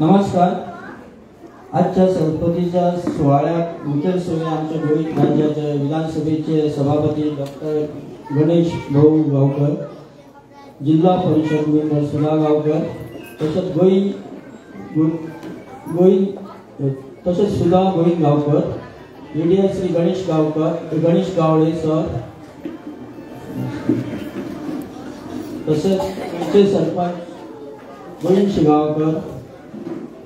नमस्कार. आजच्या संस्कृतीच्या सोहळ्यात मुख्य सोयी आमच्या गोई राज्याचे विधानसभेचे सभापती डॉक्टर गणेश भाऊ गावकर, जिल्हा परिषद मेंबर सुधा गावकर, तसेच सुधा गोविंद गावकर, मीडिया श्री गणेश गावडे सर, तसेच सरपंच गोविंद शिगावकर,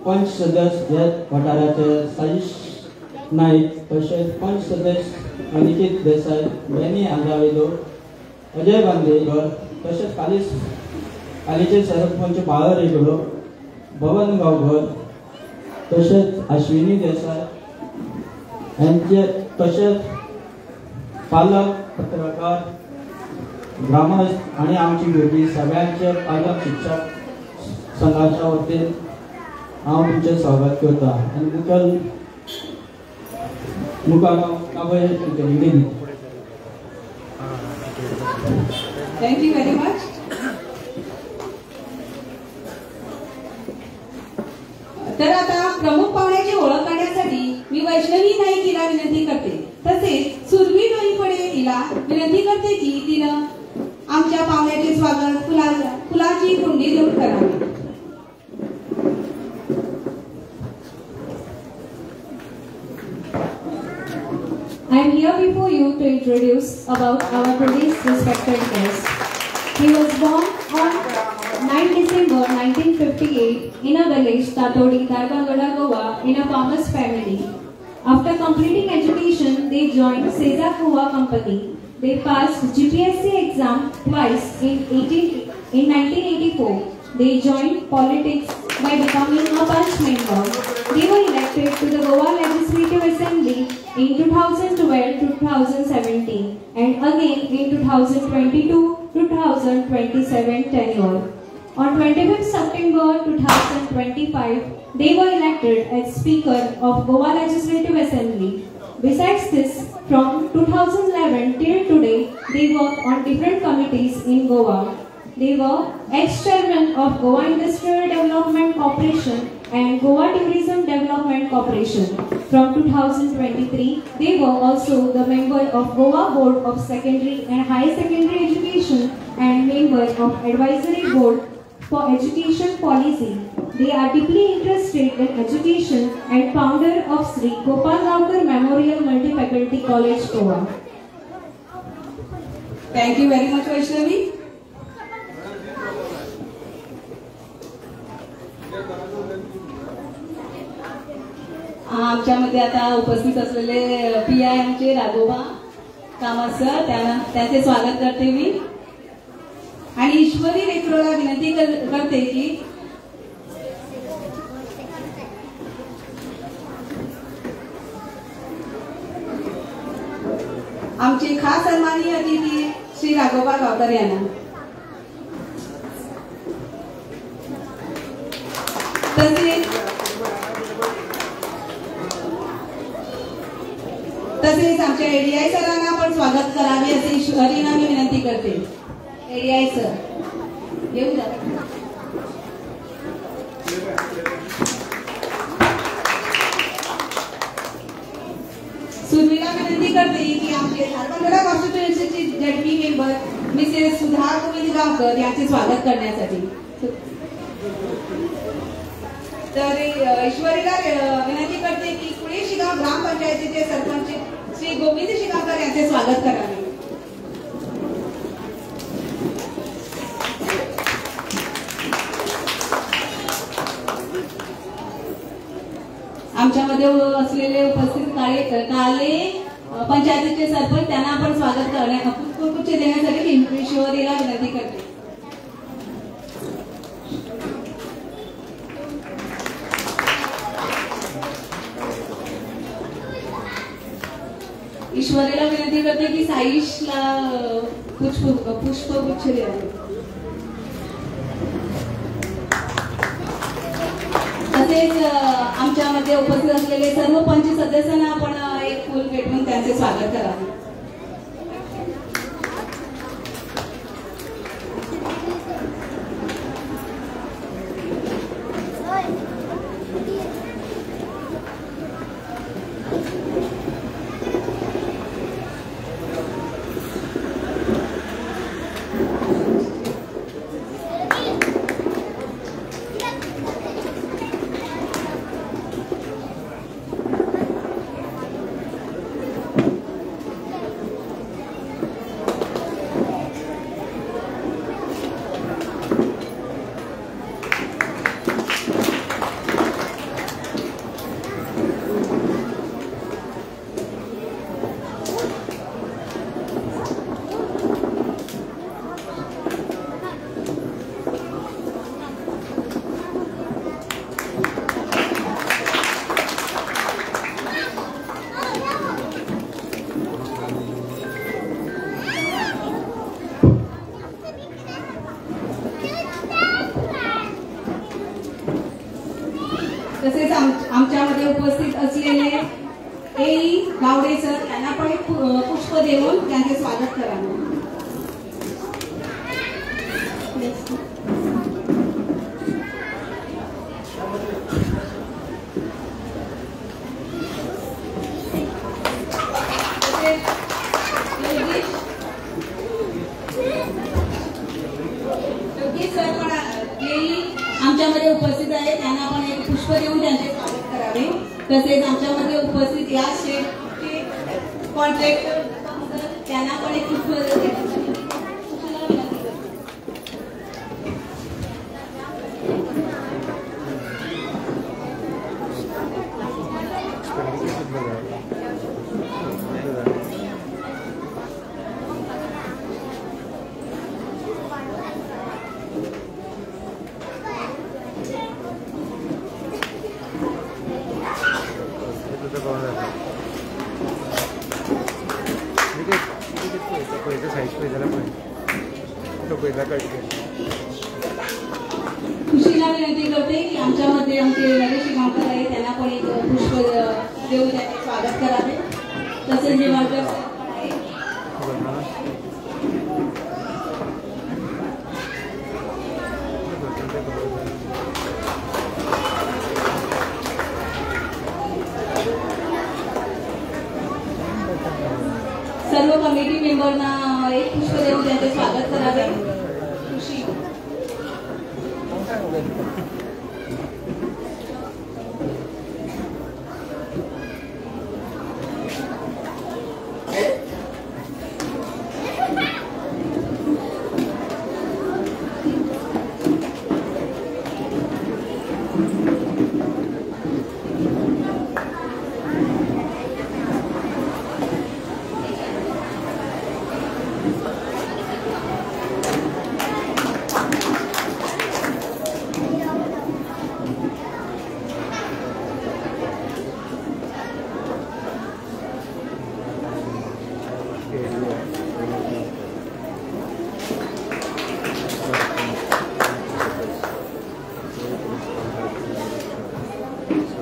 पंच सदस्य वठाराचे साईश नाईक, तसेच पंच सदस्य अनिकेत देसाई, बेनी आंधावेलो, अजय बांदेकर, तसेच कालीचे सरपंच बाळा रेगडो, भवन गावकर, तसेच अश्विनी देसाई यांचे, तसेच पालक, पत्रकार, ग्रामस्थ आणि आमची भुरगीं सगळ्यांचे पालक शिक्षक संघाच्या वतीन हांव तुमचे स्वागत करता. आनी थँक यू व्हेरी मच. तर आता प्रमुख पाहुण्याची ओळख करण्यासाठी मी वैष्णवी नाईक हिला विनंती करते. तसेच सुरभी डोईफळे हिला विनंती करते की तिनं आमच्या पाहुण्याचे स्वागत फुलाची कुंडी देऊन करावी. I am here before you to introduce about our today's respected guest. He was born on 9 December 1958 in a village Tatodi, Darbangada, Goa in a farmer's family. After completing education, they joined Seza Goa Company. They passed GPSC exam twice in 1984. They joined politics by becoming a Panch member. They were elected to the Goa Legislative Assembly in 2012-2017 and again in 2022-2027 tenure. On 25th September 2025, they were elected as Speaker of Goa Legislative Assembly. Besides this, from 2011 till today, they worked on different committees in Goa. They were ex-chairman of Goa Industrial Development Corporation and Goa Tourism Development Corporation. From 2023, they were also the member of Goa Board of Secondary and Higher Secondary Education and member of Advisory Board for Education Policy. They are deeply interested in education and founder of Sri Gopal Gaonkar Memorial Multi-Faculty College, Goa. Thank you very much, Vaishnavi. आमच्यामध्ये आता उपस्थित असलेले PIMचे Raghoba Kamat sir, त्यांचे स्वागत करते मी. आणि ईश्वरी रेक्रोला विनंती करते की आमचे खास सन्माननीय अतिथी श्री राघोबा गावकर यांना. तसेच आमच्या ADI सरांना पण स्वागत करावे असे ईश्वरींना मी विनंती करते. ADI सर येऊन जा. सुरभीला विनंती करते की आमचे धारबांगडा कॉन्स्टिट्युएन्सीचे ZP मेंबर मिसेस सुधा गोविंद गावकर यांचे स्वागत करण्यासाठी. तर ईश्वरीला विनंती करते की पुणे शिगाव ग्रामपंचायतीचे सरपंच श्री गोविंद शिगावकर यांचे स्वागत करावे. आमच्यामध्ये असलेले उपस्थित काले पंचायतीचे सरपंच त्यांना आपण स्वागत पुष्पगुच्छ देण्यासाठी ईश्वरीला विनंती करते. ईश्वरीला विनंती करते की साईशला पुष्पगुच्छ द्यावे. तसेच आमच्यामध्ये उपस्थित असलेले सर्व पंच सदस्यांना आपण एक फूल भेटून त्यांचे स्वागत करावे. तसेच आमच्यामध्ये उपस्थित असलेले ए गावडे सर यांना पण एक पुष्प देऊन त्यांचे स्वागत करावे. आमच्यामध्ये उपस्थित आहेत त्यांना पण एक पुष्प देऊन त्यांचे स्वागत करावे. तसेच आमच्यामध्ये उपस्थित या स्टेटचे कॉन्ट्रॅक्टर त्यांना पण एक पुष्प खुशीला विनंती करते की आमच्यामध्ये आमचे नरेश गावकर आहे त्यांना पण एक पुष्प देऊन त्यांचे स्वागत करावे. तसेच जे मार्गदर्शक आहे सर्व कमिटी मेंबरना एक पुष्प देऊन त्यांचे स्वागत करावे. खुशी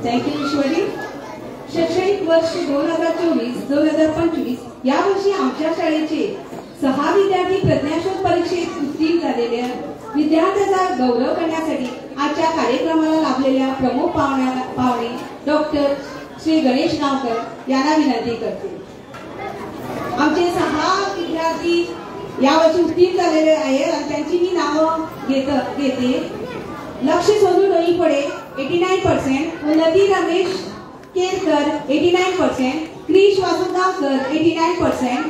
थँक्यू ईश्वरी. शैक्षणिक वर्ष 2024-2025 या वर्षी आमच्या शाळेचे 6 विद्यार्थी प्रज्ञाशोध परीक्षेत उत्तीर्ण झालेल्या विद्यार्थ्यांचा गौरव करण्यासाठी आजच्या कार्यक्रमाला लाभलेल्या प्रमुख पाहुणे डॉक्टर श्री गणेश गावकर यांना विनंती करते. आमचे 6 विद्यार्थी यावर्षी उत्तीर्ण झालेले आहेत आणि त्यांची मी नावं घेते. लक्ष सोनू डोईपडे 89%, उन्नती रमेश केरकर 89%, क्रिश वासुगावकर 89%,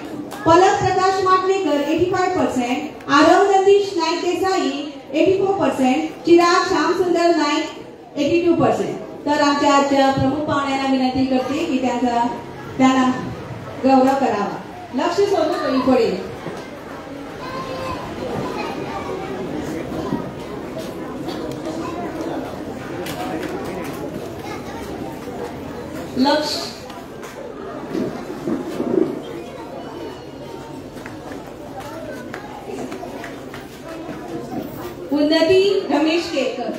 पलक प्रकाश माटलेकर 85%, आरव नदीश नाईक देसाई 84%, चिराग श्यामसुंदर नाईक 82%. तर आमच्या आजच्या प्रमुख पाहुण्यांना विनंती करते की त्यांना गौरव करावा. लक्ष सोनू डोईपडे. लक्ष उन्नती रमेश केरकर.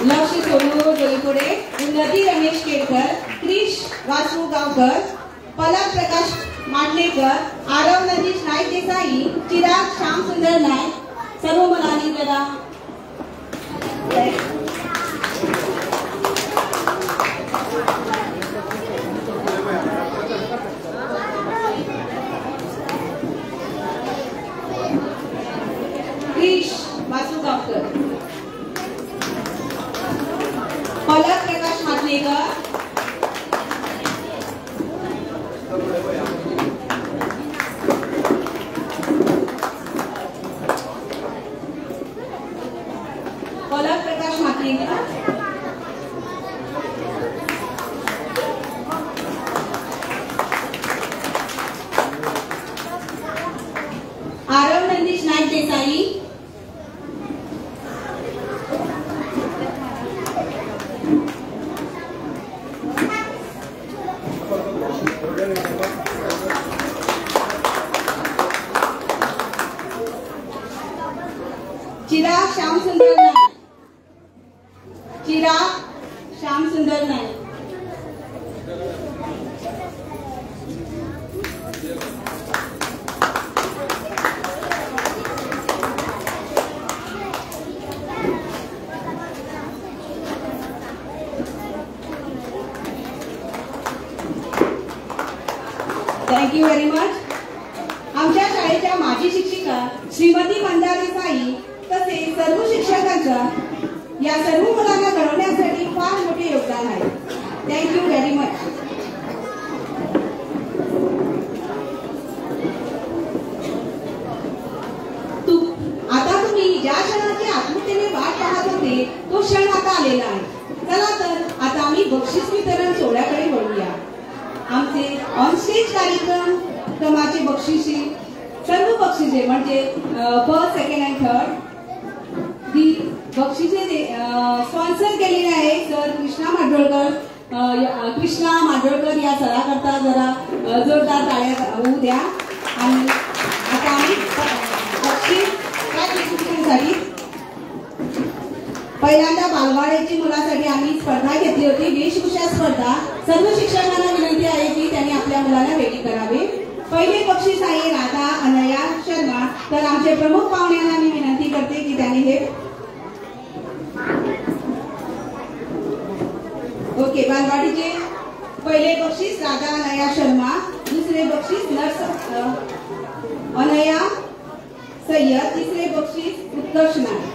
लक्ष सोनू डोईपुडे, उन्नती रमेश केरकर, क्रिश वासू गावकर, पलक प्रकाश माटलेकर, आरव नदीश नाईक देसाई, चिराग श्यामसुंदर नाईक, सर्व मुलांनी जरा Krish Vasugaonkar, Palak Prakash Matlekar, Palak Prakash Matlekar, Aarav Nandish Naik Desai, Chirag Shyamsundar Naik, Chirag Shyamsundar Naik, thank you very much. आमच्या शाळेच्या माजी शिक्षिका श्रीमती मंदा देसाई तसेच सर्व शिक्षकांचा या सर्व मुलांना घडवण्यासाठी फार मोठे योगदान आहे. Thank you very much. आता तुम्ही ज्या क्षणाची आतुरतेने वाट पाहत होते तो क्षण आता आलेला आहे. चला तर आता आम्ही बक्षीस वितरण सोहळ्याकडे वळूया. आमचे ऑनस्टेज कार्यक्रमाचे बक्षिसे सर्व बक्षिसे म्हणजे फर्स्ट, सेकंड अँड थर्ड ही बक्षिसे स्पॉन्सर केलेले आहे सर कृष्णा माडोळकर. कृष्णा माडोळकर या सराकरता जरा जोरदार टाळ्या होऊ द्या. आणि आता आम्ही बक्षीस साठी पहिल्यांदा बालवाडीची मुलासाठी आम्ही स्पर्धा घेतली होती, वेशभूषा स्पर्धा. सर्व शिक्षकांना विनंती आहे की त्यांनी आपल्या मुलाला रेडी करावे. पहिले बक्षीस आहे राधा अनया शर्मा. तर आमचे प्रमुख पाहुण्यांना मी विनंती करते की त्यांनी हे ओके. बालवाडीचे पहिले बक्षीस राधा अनया शर्मा, दुसरे बक्षीस नर्स अनया सय्यद, तिसरे बक्षीस उत्कर्ष नाईक.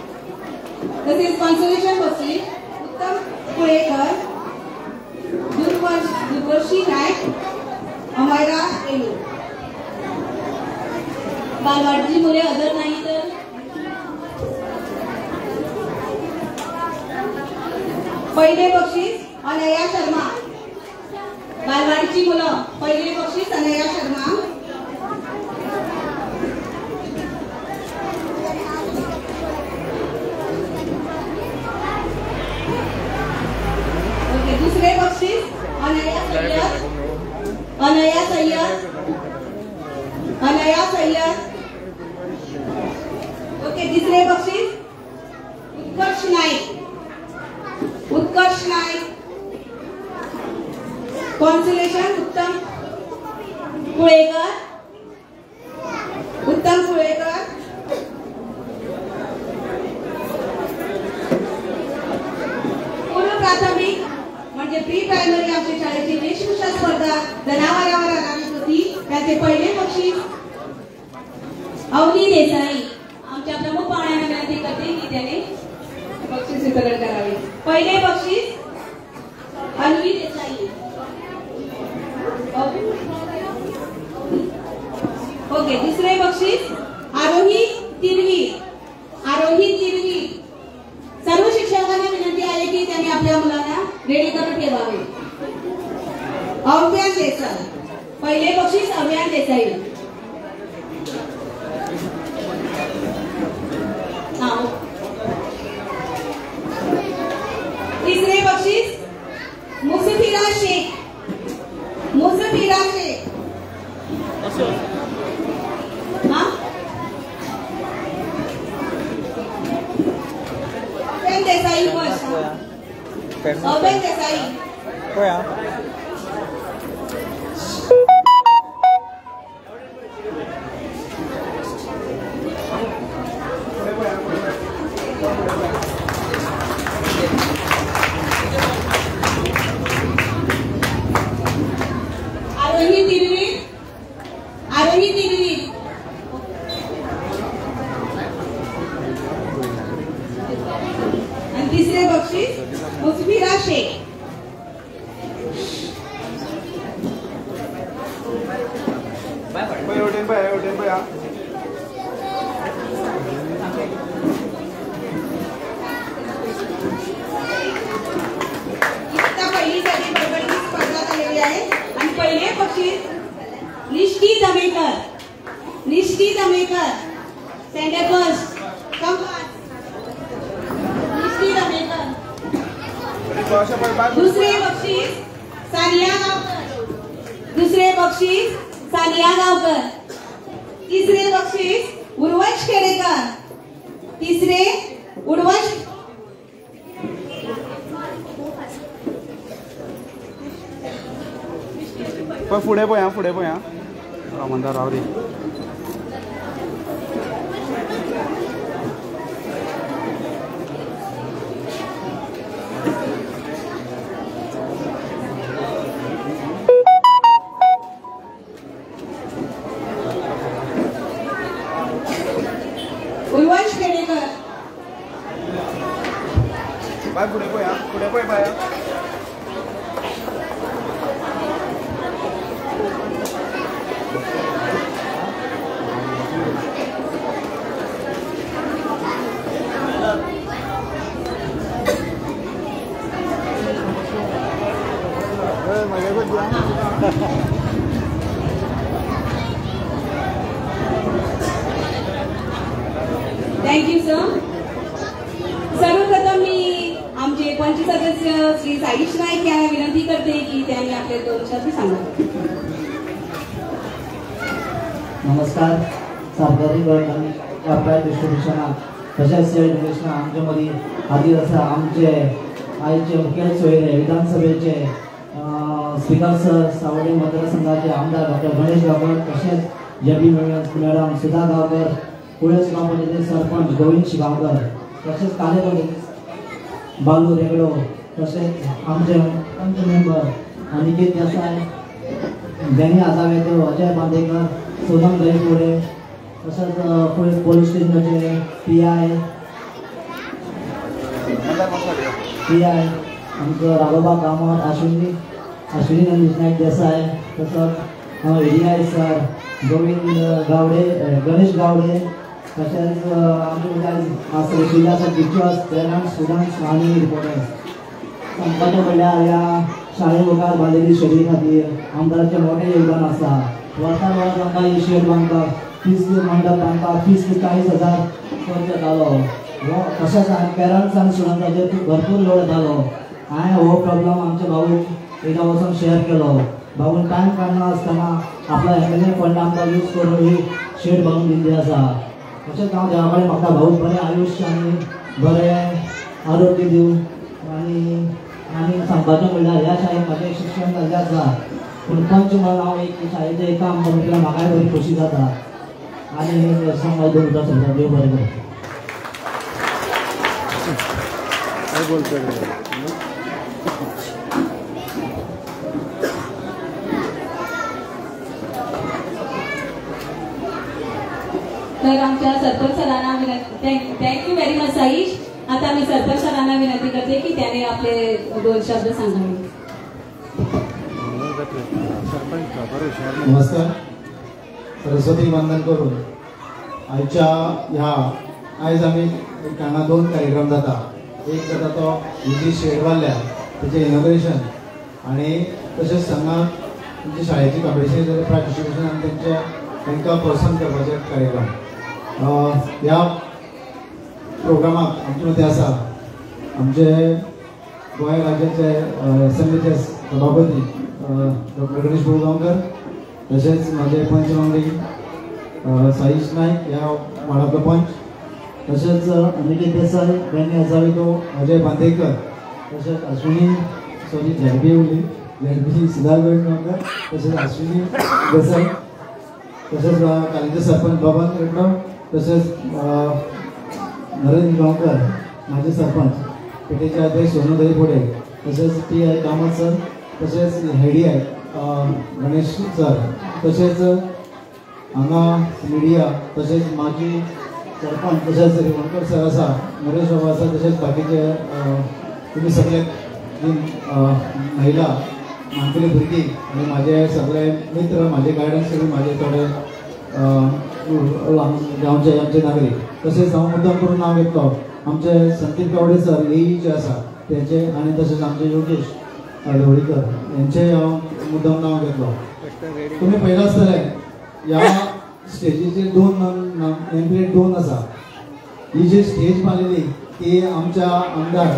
तसेच कॉन्सोलेशन बक्षीस उत्तम कुळेकर, दुर्वर्षी नाईक, अमयरा एलू. बालवाडीची मुले हजर नाही तर पहिले बक्षीस अनया शर्मा. बालवाडीची मुलं पहिले बक्षीस अनया शर्मा. ओके. दुसरे बक्षीस अनया सय्यद, अनया सय्यद, अनया सय्यद. ओके. तिसरे बक्षीस उत्कर्ष नाईक, उत्कर्ष नाईक. कॉन्सोलेशन उत्तम कुळेकर, उत्तम कुळेकर. पूर्व प्राथमिक म्हणजे प्री प्रायमरी आमच्या शाळेची वेशभूषा स्पर्धा जनावरांवर आधारित होती. त्याचे पहिले बक्षीस अवनी देसाई. आमच्या प्रमुख पाहुण्यांना विनंती करते की त्याने बक्षीस वितरण करावे. पहिले बक्षीस अन्वी देसाई. ओके. दुसरे बक्षीस आरोही तिरवी, आरोही तिरवी. सर्व शिक्षकांना विनंती आहे की त्यांनी आपल्या मुलांना रेडी करून ठेवावे. अव्यान देसाई. पहिले बक्षीस अव्यान देसाई. तिसरे बक्षीस Musafira Shaikh, Musafira Shaikh. Avyan Desai first. Avyan Desai. Stand up first. Come on. Misty Rameकर. दुसरे बक्षीस सानिया गावकर. दुसरे बक्षीस सानिया गावकर. तिसरे बक्षीस उर्वश खेडेकर. तिसरे उर्वश. पुढे पोया पुढे पोया रामंदार राव दे. उर्वश खेडेकर. बाय पुढे पोय बाय. Thank you sir. सर्वप्रथम मी आमचे पंच सदस्य श्री साईश नाईक यांना विनंती करते की त्यांनी आपले 2 शब्द सांगावे. नमस्कार. सरकारी प्रायवेट डिस्ट्रिब्युशनाक तशेंच एज्युकेशनाक आमचे मदीं हाजीर आसा आमचे आयचे मुखेल सोयरे विधानसभेचे स्पीकर सर, सावड्डे मतदारसंघाचे आमदार डॉक्टर गणेश गावकर, तशेंच जेबी मॅडम सुधा गावकर, कुळेस ग्रामपंचायतीचे सरपंच गोविंद शिगांवकर, तशेंच कार्यकर्ते बालू रेगडो, तशेंच आमचे पंच मेंबर अनिकेत देसाय, बेनी आजावेकर, अजय बांदेकर, सोनम दहीफोडे, तसंच पोलीस स्टेशनचे PI आमचं राघोबा कामत, अश्विनी नंदीश नाईक देसाय, तसंच EDI सर गोविंद गावडे, गणेश गावडे, तसेच आमचे शिलाचा टीचर्स, पेरेंट्स, स्टुडंट्स आणि रिपोर्टर्स. संपादक म्हणल्यार ह्या शाळे मुखार बांदिल्ली शेडी खातीर आमदाराचें मोठें योगदान आसा. वर्सान वर्स आमकां ही शेड बांदपाक फीस मंडप बांदपाक फीस 40,000 खर्च जालो. तशेंच पेरंट्स आनी स्टुडंट्साचेर भरपूर लोड जालो. हांवें हो प्रॉब्लम आमच्या भाऊक एकदा वचून शेअर केलो. भाऊन टायम काडना आसतना आपलो MLA फंड आमकां यूज करून ही शेड बांदून दिल्ली आसा. तशेंच हांव देवा कडेन म्हाका भाऊक बरें आयुश्य आनी बरें आरोग्य दिवं आनी सांगपाचें म्हणल्यार ह्या शाळेंत म्हाजें शिक्षण जाल्लें आसा. पूण पंच म्हणून हांव एक शाळेचें काम करून केल्यार म्हाकाय बरी खोशी जाता. आनी सांग 2 उतर समजा देव बरें करूं. तर आमच्या सरपंच सरांना विनंती. Thank you very much Saish. आता मी सरपंच सरांना विनंती करते की त्याने आपले 2 शब्द सांगावे. नमस्कार. सरस्वती वंदन करून आयच्या ह्या आयज आमी हांगा 2 कार्यक्रम जाता. एक जाता तो ही शेड बांदल्या तेचें इनॉग्रेशन आनी तशेंच हांगा तुमच्या शाळेची कॉम्पिटिशन जाल्यार प्रायज डिस्ट्रिब्युशन आनी तांकां प्रोत्साहन करपाचे कार्यक्रम. ह्या प्रोग्रामाक आमचे मदीं आसा आमचे गोंय राज्याचे असेंब्लीचे सभापती डॉक्टर गणेश गांवकर, तशेंच माझे पंच वांगडी साईश नाईक ह्या वाड्याचो पंच, तशेंच अनिकेत देसाय, बेनी आजावेकर, अजय बांदेकर, तशेंच अश्विनी सॉरी झेडबी सुधा गावकर, तशेंच अश्विनी देसाय, तसेच कालीचे सरपंच बाबा रेड्डो, तसेच नरेंद्र गांवकर माझे सरपंच, पेटेचे अध्यक्ष सोनू दहीफोडे, तसेच PI कामत सर, तसेच हेडीआय गणेश सर, तसेच हांगा मिडिया, तसेच माजी सरपंच, तसेच रिवणकर सर आसा, नरेश बाबा आसा, तसेच बाकीचे तुम्ही सगळे महिला मानकुली भुरगीं आनी माझे सगळे मित्र, माझे गायडन्स करून माझे थोडे गांवचे आमचे नागरीक, तसेच हांव मुद्दाम करून नांव घेतलो आमचे संदीप गावडे सर जे आसा तेचे, आनी तसेच आमचे योगेश ढवळीकर यांचे हांव मुद्दाम नांव घेतलो. तुम्ही पळयलां आसतलें ह्या स्टेजीचे दोन नेमप्लेट दोन आसा. ही जी स्टेज बांदलेली ती आमच्या आमदार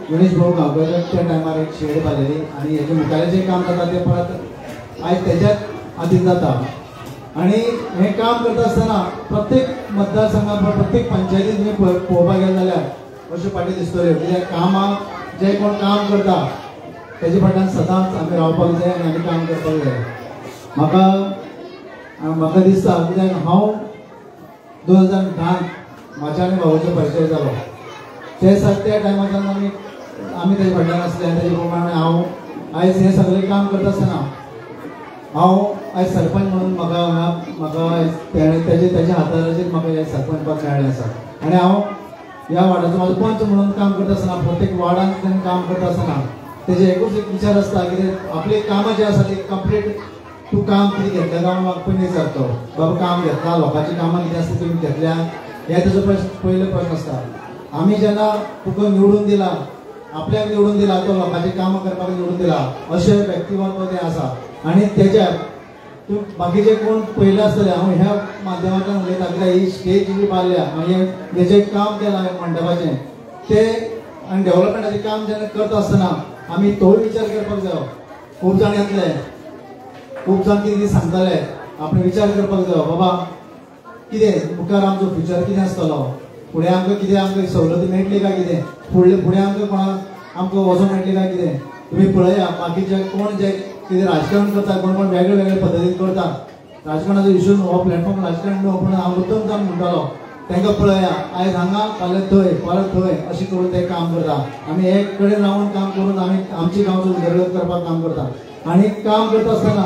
गणेश भाऊ गांवकर त्या टायमार एक शेड बांदलेली आनी हेजे मुखारलें जें काम जाता तें परत आयज तेज्याच हातीन जाता. आनी हें काम करता आसतना प्रत्येक मतदारसंघात प्रत्येक पंचायतीन तुमी पळोवपाक गेले जाल्यार अश्यो पाटी दिसतल्यो कित्याक कामाक जे कोण काम करता तेजे फाटल्यान सदांच आमी रावपाक जाय आनी आमी काम करपाक जाय. म्हाका दिसता कित्याक हांव 2010 म्हाज्या आनी भावाचो परिचय जालो. ते त्या टायमाच्यान आमी तेजे फाटल्यान आसले आनी तेजे प्रमाणे हांव आयज हें सगळें काम करता आसतना हांव आयज सरपंच म्हणून म्हाका तेज्या हाताचेर म्हाका हे सरपंच पद मेळ्ळें आसा. आनी हांव ह्या वार्डाचो म्हाजो पंच म्हणून काम करता आसतना प्रत्येक वार्डान काम करता आसतना तेजे एकूच एक विचार आसता कितें आपली कामां जी आसा ती कंप्लीट तूं काम कितें घेतलें काय म्हाका पयलीं विचारतो बाबा काम घेतला लोकांची कामां कितें आसता तुमी घेतल्या हे तेजो पयलो प्रश्न आसता. आमी जेन्ना तुका निवडून दिला आपल्याक निवडून दिला तो लोकांची कामां करपाक निवडून दिला अशें व्यक्तिमत्व तें आसा. आनी तेज्यार तूं बाकीचे कोण पयले आसतले हांव ह्या माध्यमांतल्यान उलयता कित्याक ही स्टेज जी बांदल्या हेजें काम केलां मंडपाचें तें आनी डेव्हलपमेंटाचें काम जेन्ना करता आसतना आमी तोय विचार करपाक जायो. खूब जाण येतले खूब जाण कितें सांगताले आपणे विचार करपाक जायो बाबा कितें मुखार आमचो फ्युचर कितें आसतलो फुडें आमकां सवलती मेळटली काय कितें फुडें आमकां कोणाक आमकां वचोंक मेळटली काय कितें. तुमी पळया बाकीचे कोण जे कितें राजकारण करता कोण कोण वेगळे वेगळे पद्दतीन करता राजकारणाचो इश्यू हो प्लॅटफॉर्म राजकारण न्हू पूण हांव उत्तम काम म्हणटालो तांकां पळया आयज हांगा फाल्यां थंय परत थंय अशें करून ते काम करता. आमी एक कडेन रावन काम करून आमी आमची गांवचो उदरगत करपाक काम करता. आनी काम करता आसतना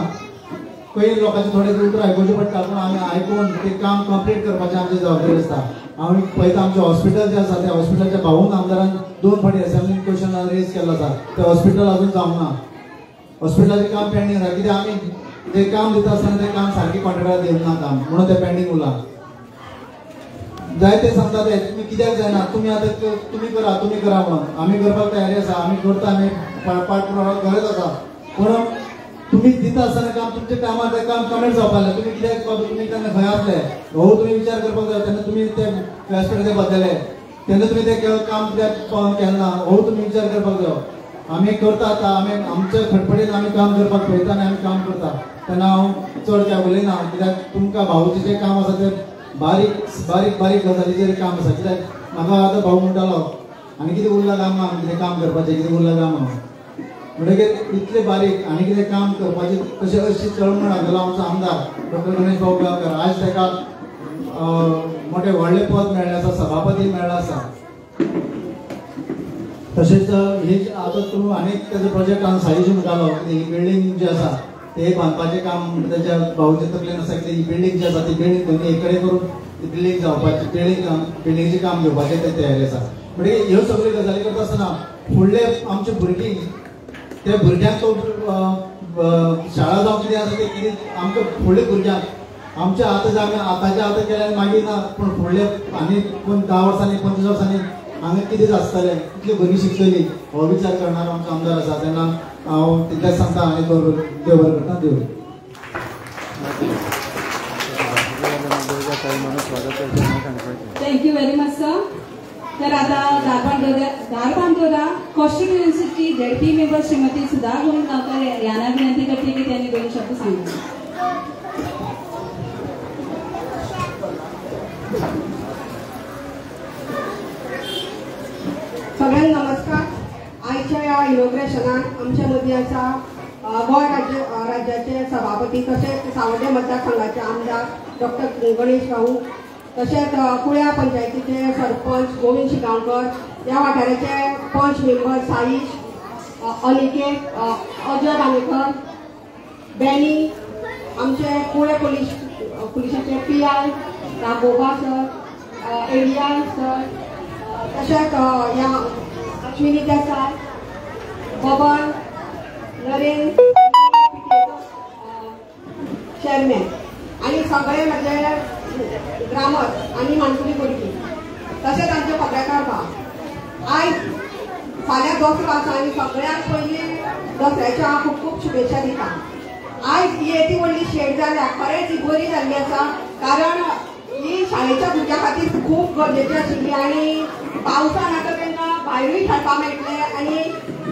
पयलीं लोकांचे थोडे उतर आयकुचे पडटा पूण आमी आयकून तें काम कंप्लीट करपाचें आमची जबाबदारी आसता. हांव पळयता आमचें हॉस्पिटल जें आसा त्या हॉस्पिटलाच्या भाऊन आमदारान 2 फावटी असेंब्लीन क्वेश्चन रेज केल्लो आसा. तें हॉस्पिटल अजून जावंक ना. हॉस्पिटलाचें काम पेंडींग आसा कित्याक आमी जें काम दिता आसतना तें काम सारकें कॉन्ट्रॅक्टार दिवंक ना काम म्हणून तें पेंडींग उरलां. जायते सांगता ते तुमी कित्याक जायना तुमी आतां तुमी करा म्हणून आमी करपाक तयारी आसा आमी करता आमी पाठपुरावो करत आसा. पूण तुमी दिता आसतना काम तुमच्या कामार तें काम कमेंट जावपाक जाय. तुमी कित्याक तुमी तेन्ना खंय आसले हो तुमी विचार करपाक जाय. तेन्ना तुमी ते हॉस्पिटलाचे बदलले तेन्ना तुमी तें काम कित्याक केलें ना हो तुमी विचार करपाक जायो. आमी करता आतां आमी आमच्या खटपटीन आमी काम करपाक पळयता आनी आमी काम करता तेन्ना हांव चड काय उलयना कित्याक तुमकां भाऊचें जें काम आसा तें बारीक गजालीचेर काम आसा. कित्याक म्हाका आतां भाऊ म्हणटालो आनी कितें उरलां काम कितें काम करपाचें कितें उरलां काम म्हणटकीर इतलें बारीक आनी कितें काम करपाचें तशें अशी चळवळ हाडलो आमचो आमदार डॉक्टर गणेश भाऊ गांवकर. आयज ताका मोठें व्हडलें पद मेळ्ळें आसा सभापती मेळ्ळो आसा. तशेंच ही आतां तूं आनीक तेजो प्रोजेक्ट हांवें साईजी म्हणटालो ही बिल्डींग जी आसा ते बांदपाचें काम तेज्या भाऊचे तकलेन आसा की ही बिल्डींग जी आसा ती बिल्डींग दोनी एक कडेन करून बिल्डींग जावपाची बिल्डींगचें काम घेवपाचें ते तयारी आसा. म्हणजे ह्यो सगळ्यो गजाली करता आसतना फुडले आमचे भुरगीं त्या भुरग्यांक तो शाळा जावं कितें आसा तें कितें आमकां फुडल्या भुरग्यांक आमच्या आतांच्या आतां केल्यार मागीर ना पूण फुडले आनी 10 वर्सांनी 25 वर्सांनी हांगा कितें आसतलें कितली भुरगीं शिकतलीं हो विचार करणारो आमचो आमदार आसा. तेन्ना हांव तितलेंच सांगता आनी देव बरें करता. देव थँक्यू व्हेरी मच सर. तर आता Dharbandora Kaushik university ZP member Shrimati Sudha Govind Gaonkar यांना विनंती करते की त्यांनी 2 शब्द सांगावे. सगळ्यांना नमस्कार. आजच्या या इनॉग्रेशनाक आमच्या मदीं आसा गोंय राज्याचे सभापती तशेंच सावड्डे मतदारसंघाचे आमदार डॉक्टर गणेश भाऊ तशेंच कुळ्या पंचायतीचे सरपंच गोविंद शिगांवकर ह्या वाठाराचे पंच मेंबर साईश अनिकेत अजय रामेकर बॅनी आमचे कुळे पुलिसाचे PI राघोबा सर एडियाल सर तशेंच ह्या अश्विनी देसाय बबन नरेन चेअरमॅन आणि सगळे म्हणजे ग्रामस्थ आणि माणकुली भुरगीं तशेंच आमचे पत्रकार भाव आयज फाल्यां दसरो आसा आनी सगळ्यांक पयलीं दसऱ्याच्या खूब खूब शुभेच्छा दिता. आयज ही येदी व्हडली शेड जाल्या खरेंच ही बरी जाल्ली आसा कारण ही शाळेच्या भुरग्यां खातीर खूब गरजेची आशिल्ली आनी पावसान आतां तेंकां भायरूय खेळपा मेळटलें आनी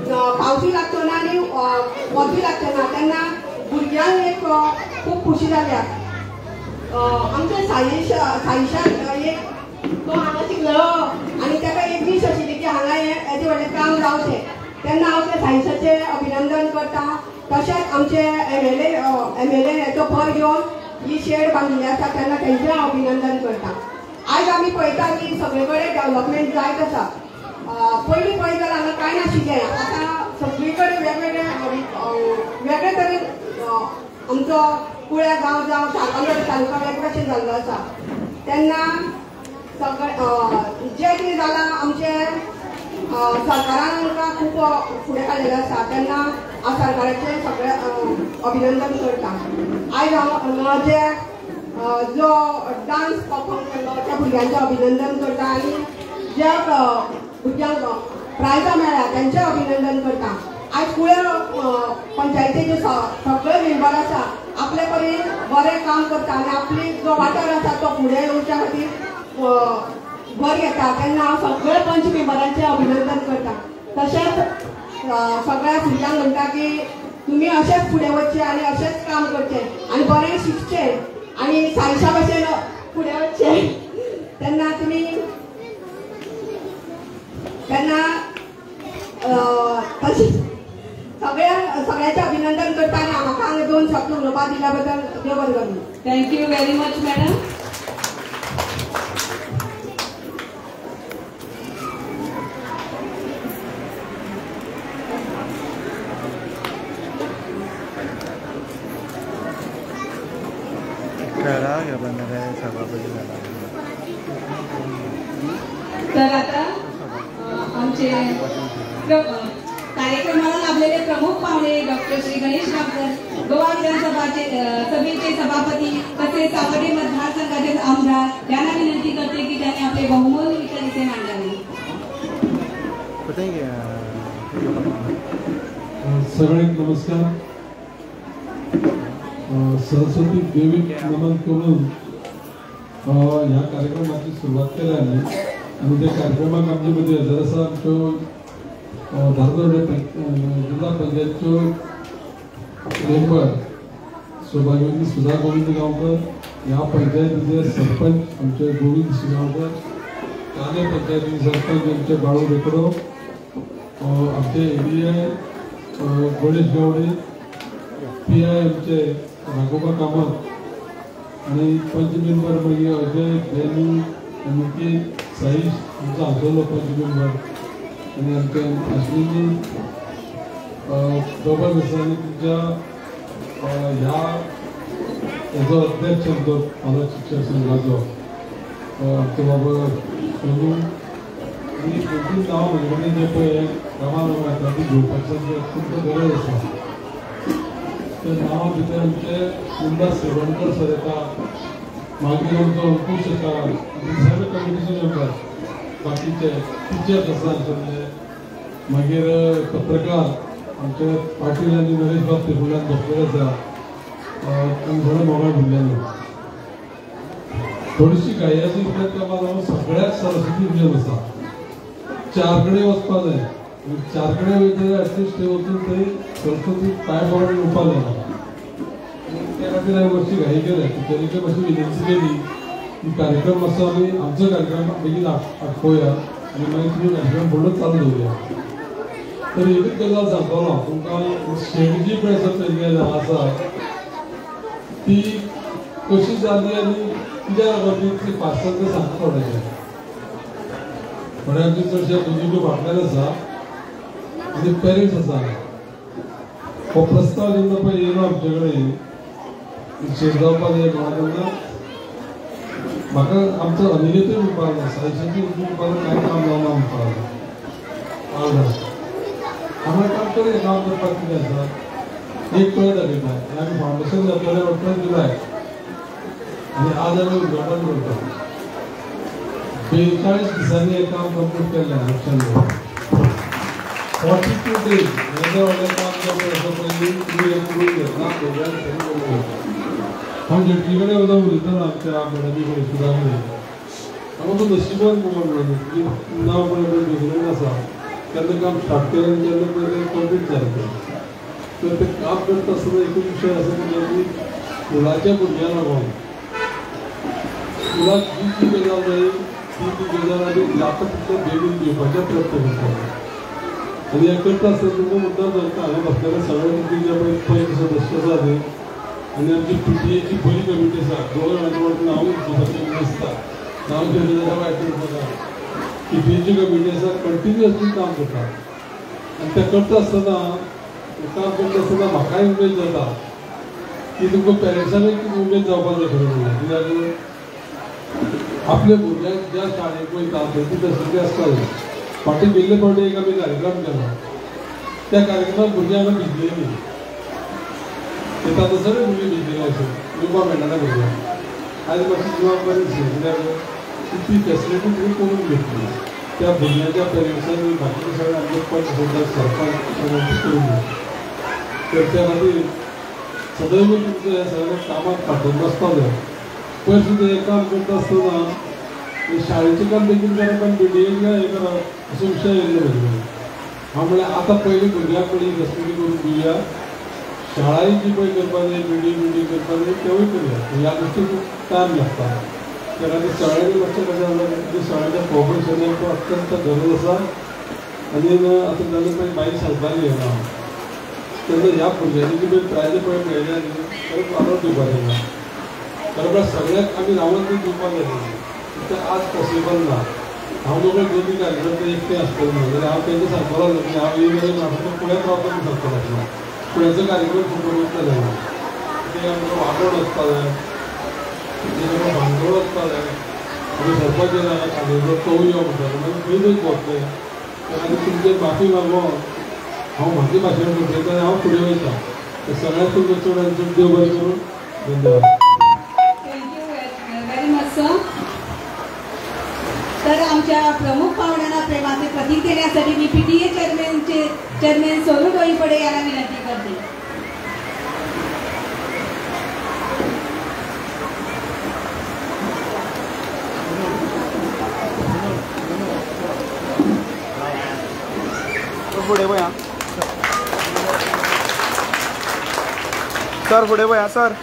पावसूय लागचो ना आनी वतूय लागचें ना तेन्ना भुरग्यांक एक खूब खुशी जाल्या. आमचे साईशान एक तो हांगा शिकलो आनी ताका एक दीस आशिल्ली की हांगा हेजें व्हडलें काम जावचें तेन्ना हांव त्या साईशाचें अभिनंदन करता. तशेंच आमचे एमएलए हेचो भर घेवन ही शेड बांदिल्ली आसा तेन्ना तेंचें हांव अभिनंदन करता. आयज आमी पळयता की सगळे कडेन डेव्हलपमेंट जायत आसा. पयलीं पळयत जाल्यार हांगा कांय नाशिल्लें, आतां सगळी कडेन वेगळे तरेन आमचो कुळ्या गांव जावं साळकांदोळ तालुका वेगळे भशेन जाल्लो आसा. तेन्ना सगळे जें कितें जालां आमचे सरकारान आमकां खूब फुडें काडिल्लें आसा तेन्ना हांव सरकाराचें सगळें अभिनंदन करता. आयज हांव जे जो डान्स परफॉर्म केल्लो त्या भुरग्यांचें अभिनंदन करता आनी ज्या भुरग्यांक प्रायजां मेळ्ळ्या तेंचें अभिनंदन करता. आयज कुळ्या पंचायतीचे सगळे मेंबर आसा आपले परीन बरें काम करता आनी आपली जो वाठार आसा तो फुडें येवच्या खातीर भर घेता तेन्ना हांव सगळे पंच मेंबरांचें अभिनंदन करता. तशेंच सगळ्या भुरग्यांक म्हणटा की तुमी अशेंच फुडें वचचें आनी अशेंच काम करचें आनी बरें शिकचें आनी सायशा भशेन फुडें वचचें. तेन्ना तुमी तेन्ना तशेंच सगळ्यांचें अभिनंदन करता आनी म्हाका हांगा 2 शब्द उलोवपाक दिल्या बद्दल देव बरें करूं. Thank you very much madam. तर आता आमचे कार्यक्रमाला लाभलेले प्रमुख पाहुणे डॉक्टर श्री गणेश गावकर गोवा विधानसभेचे सभापती तसेच सावडी मतदारसंघाचे आमदार यांना विनंती करते की त्यांनी आपले बहुमूल्य विचार इथे मांडावे. सगळ्यांक नमस्कार. सरस्वती देवीक नमन करून ह्या कार्यक्रमाची सुरुवात केली आणि त्या कार्यक्रमाक आमचे मध्ये हजर आसा आमच्यो धारदोळे जिल्हा पंचायतच्यो मेंबर सौभाग्यवती सुधा गोविंद गांवकर, ह्या पंचायतीचे सरपंच आमचे गोविंद शिगांवकर, काले पंचायतीचे सरपंच आमचे बाळू बेकडो, आमचे एरिया गणेश गावडे, PI आमचे राघोबा कामत आणि पंच मेंबर मागीर अजय जैनी निकेत साईश आमचो आसलो पंच मेंबर आणि आमचे अश्विनी बाबा मिसानी तुमच्या ह्या हेजो अध्यक्ष आमचो पालक शिक्षक संघाचो आमचो बाबा सोनू आनी दोन नांव म्हणजे जे पळय गांवान येता ती घेवपाची खूब गरज आसा. त्या नांवा भितर आमचे मुंडा सेवणकर सर येता, मागीर आमचो अंकुश येता, सगळे कमिटीचे मेंबर, बाकीचे टिचर्स आसा आमचे, मागीर पत्रकार आमचे पाटील आनी नरेश बाब ते फुड्यान बसलेले आसा, आमी थोडे मोबायल भरलेले. थोडीशी गायाची कामां लागून सगळ्याक सरस्वती नियम आसा. 4 कडेन वचपा जाय, 4 कडेन वयता एटलिस्ट थंय वचून थंय सरस्वती पांय पडून येवपा जाय. त्या खातीर हांवें मातशी घाई केलें. टिचरीचे मातशी विनंती केली की कार्यक्रम मातसो आमी आमचो कार्यक्रम बेगीन आटोवया आनी मागीर तुमी कार्यक्रम फुडलो चालू दवरुया. तर एकूच गजाल सांगतलो तुमकां. शेड जी पळय सगळी आसा ती कशी जाली आनी कित्याक लागून ती पार्सल तें सांगता थोड्यांचें. थोड्यांचे चडशे दोनी फाटल्यान आसा आनी पेरंट्स आसा. हो प्रस्ताव जेन्ना पळय येयलो आमचे कडेन शेड जावपाक जाय तेन्ना म्हाका आमचो अनिकेतूय म्हणपाक लागलो, सायशाची म्हणपाक कांय काम जावना म्हणपाक लागलो. हांगा काम करूया, काम करपाक कितें आसा. एक कळ्ळें दाखयता आमी फावंडेशन जातलें 18 जुलय आनी आज आमी उद्घाटन करता. 42 दिसांनी हें काम कंप्लीट केल्लें लक्षांत दवर. 42 days हें जें व्हडलें काम जें पळय आसा पळय तुमी हें करून घेतला प्रोग्राम हांव जेटली कडेन वता उलयतना आमच्या मॅडमी कडेन सुद्दां उलयता हांव तो नशिबान म्हणून नांव बरें डिग्रेड आसा केन्ना काम स्टार्ट केलें आनी केन्ना पयलें कंप्लीट जालें तर तें काम करता आसतना एकूच विशय आसा की स्कुलाच्या भुरग्यां लागून स्कुलाक जी गजाल जाय ती गजाल आमी जाता तितल्या बेगीन दिवपाचें प्रयत्न करता आनी हें करता आसतना तुमकां मुद्दाम सांगता हांगा बसलेले सगळे तुमचे पयले सदस्य आसा न्ही आनी आमची PTA ची बरी कमिटी आसा दोन आठवड्यान हांव आसता हांव जेन्ना वायट करता PTA ची कमिटी आसा कंटिन्युअसली काम करता आनी तें करता आसतना काम करता आसतना म्हाकाय उमेद जाता की तुमकां पेरंट्सांक एक उमेद जावपाक जाय खरें म्हणल्यार कित्याक आपल्या भुरग्यांक ज्या शाळेक वयता थंय ती फेसिलिटी आसता फाटीं गेल्ले फावटी एक आमी कार्यक्रम केलो त्या कार्यक्रमाक भुरग्यांक आमी भिजलेलीं येता सगळे भुरगे भिजलेले अशें येवपाक मेळना भुरग्यांक आयज मातशी जबाबदारी दिसली कित्याक ती फेसिलिटी तुमी करून घेतली त्या भुरग्यांच्या पेरंट्सांनी बाकीचे सगळे आमचे पंच सरपंच करून घेतली तर त्या खातीर सदैव तुमचं ह्या सगळ्या कामाक फाटून बसता जाय पयर सुद्दां हें काम करता आसतना शाळेचें काम बेगीन करप आनी बिल्डिंगेक हें करप असो विशय येयल्लो भुरग्यांक हांव म्हळ्यार आतां पयलीं भुरग्यांक पयलीं फेसिलिटी करून दिवया शाळाय जी पळय करपा जाय बिल्डींग करपा जाय तेवूय करुया ह्या गोश्टीक टायम लागता त्या खातीर शाळेचें लक्ष कशें जालें की शाळेच्या कॉपरेशनाक अत्यंत गरज आसा आनी आतां जालें पळय बाई सांगताली हांगा तेन्ना ह्या भुरग्यांनी जी पळय प्रायज पळय मेळ्ळ्या न्ही खरेंच वालोर दिवपाक जाय बरोबर सगळ्याक आमी रावन ती दिवपाक जाय तें आज पॉसिबल ना हांव दोन दोनी कार्यक्रम ते एकटें आसतलें न्हू जाल्यार हांव तेंकां सांगतलो की हांव येयन जाल्यार म्हाका पुण्याक रावता म्हूण सांगतलो आसलो पुण्याचो कार्यक्रम सुरू वयतले हांव ते आमकां वागड वचपा जाय तें भांगोळ वचपा जाय आमी सरपंच येयला खांडेचो तो यो म्हणटालो मागीर खंयच वतले त्या खातीर तुमचे माफी मागोवन हांव म्हाजी भाशण करतलें आनी हांव फुडें वयता ते सगळ्यांक तुमचें चड आनी चड देव बरें करून धन्यवाद व्हेरी मच सर तर आमच्या प्रमुख पाहुण्यांना प्रेमाचे प्रतीक देण्यासाठी मी PTA चेअरमॅन सोनू डोईफळे यांना विनंती करते. पुढे वया सर पुढे वया सर